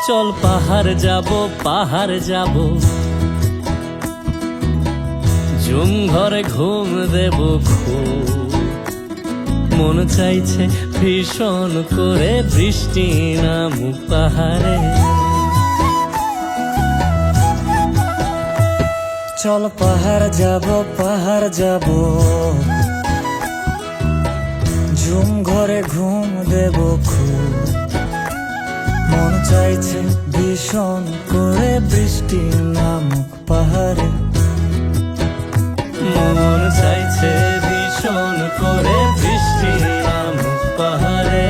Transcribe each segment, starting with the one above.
চল পাহাড় যাব, পাহাড় যাব, ঝুম ঘরে ঘুম দেব খুব। মন চাইছে ভীষণ করে বৃষ্টি নামুক পাহাড়ে। চল পাহাড় যাব, পাহাড় যাব, ঝুম ঘরে ঘুম দেব খুব। মন চাইছে ভীষণ করে বৃষ্টি নামুক পাহাড়ে। মন চাইছে ভীষণ করে বৃষ্টি নামুক পাহাড়ে।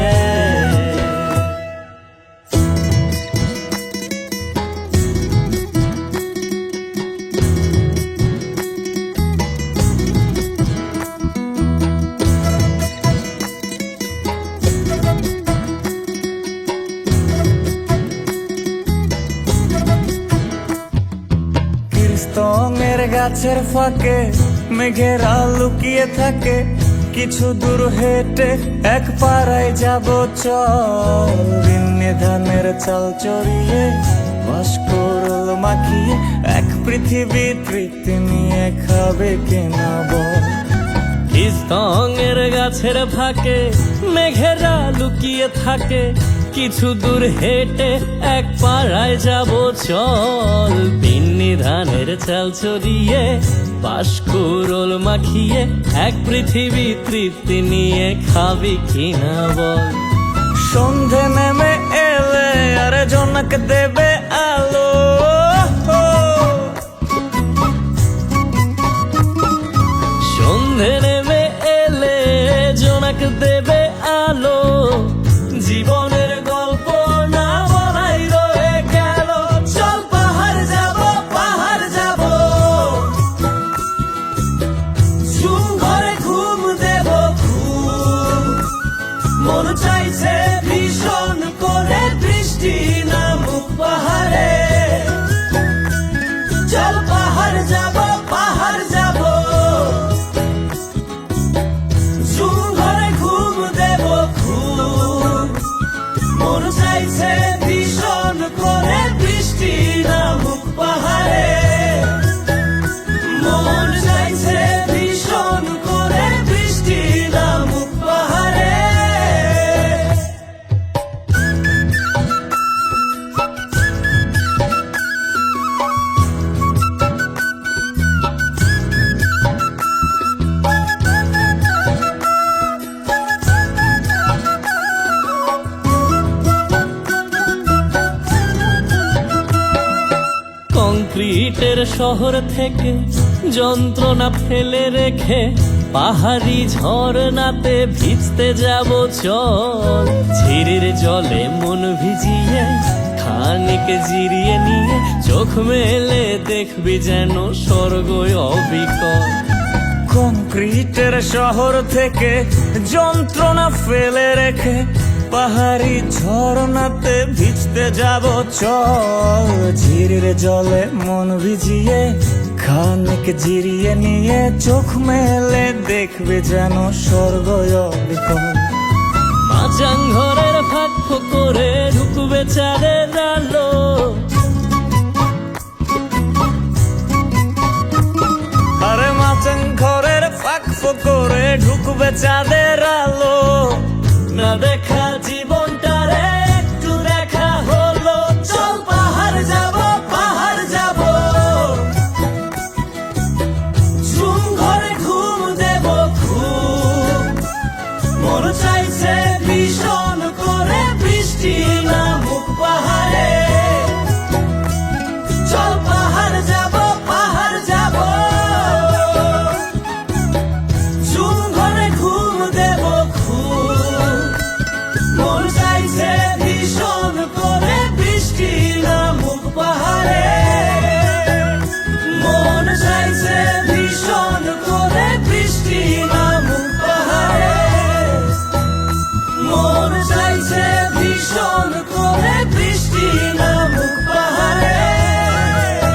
কীর্তনের গাছের ফাঁকে মেঘেরা লুকিয়ে থাকে, কিছু দূর হেঁটে এক পাড়ায় যাব চল। ঋণ্যে ধানের চাল চড়িয়ে ভাস্করল মাখিয়ে এক পৃথিবী তৃপ্তি নিয়ে খাবে কেনা বল। কীর্তনের গাছের ফাঁকে মেঘেরা লুকিয়ে থাকে, কিছু দূর হেঁটে এক পাড়ায় যাব চল। বিন্নি ধানের চাল চড়িয়ে বাঁশকুড়োল মাখিয়ে এক পৃথিবী তৃপ্তি নিয়ে খাবি কিনা বল। সন্ধে নেমে এলে আর জনক দেবে আলো, সন্ধে নেমে এলে জোনাক দেবে আলো। জীবনের গল্প না বলাই রয়ে গেল, চল পাহাড় যাব, পাহাড় যাব, ঝুম ঘরে ঘুম দেব খুব। মন চাইছে ভীষণ করে বৃষ্টি নামুক পাহাড়ে। চল পাহাড় যাব, পাহাড় যাব, ঝুম ঘরে ঘুম দেব খুব। মন চাইছে ভীষণ করে বৃষ্টি নামুক পাহাড়ে। মন চাইছে ভীষণ করে বৃষ্টি নামুক পাহাড়ে। কংক্রিটের শহর থেকে যন্ত্রণা ফেলে রেখে পাহাড়ি ঝরনাতে ভিজতে যাব চল। ঝিরির জলে মন ভিজিয়ে খানিক জিরিয়ে নিয়ে চোখ মেলে দেখবি যেন স্বর্গ অবিকল। কংক্রিটের শহর থেকে যন্ত্রণা ফেলে রেখে পাহাড়ি ঝরনাতে ভিজতে যাব চল। ঝিরির জলে মন ভিজিয়ে খানিক জিরিয়ে নিয়ে চোখ মেলে দেখবে যেন স্বর্গ অবিকল। মাচাং ঘরের ফাঁক করে ঢুকবে চাঁদের আলো, আরে মাচাং ঘরের ফাঁক করে ঢুকবে চাঁদের আলো। না দেখা জীবনটারে একটু দেখা হলো, চল পাহাড় যাব, পাহাড় যাব, ঝুম ঘরে ঘুম দেব খুব। মন চাইছে ভীষণ করে বৃষ্টি নামুক পাহাড়ে। চল পাহাড় যাব, পাহাড় যাব, ঝুম ঘরে ঘুম দেব খুব। মন চাইছে ভীষণ করে বৃষ্টি নামুক পাহাড়ে। মন চাইছে ভীষণ করে বৃষ্টি নামুক পাহাড়ে। মন চাইছে ভীষণ করে বৃষ্টি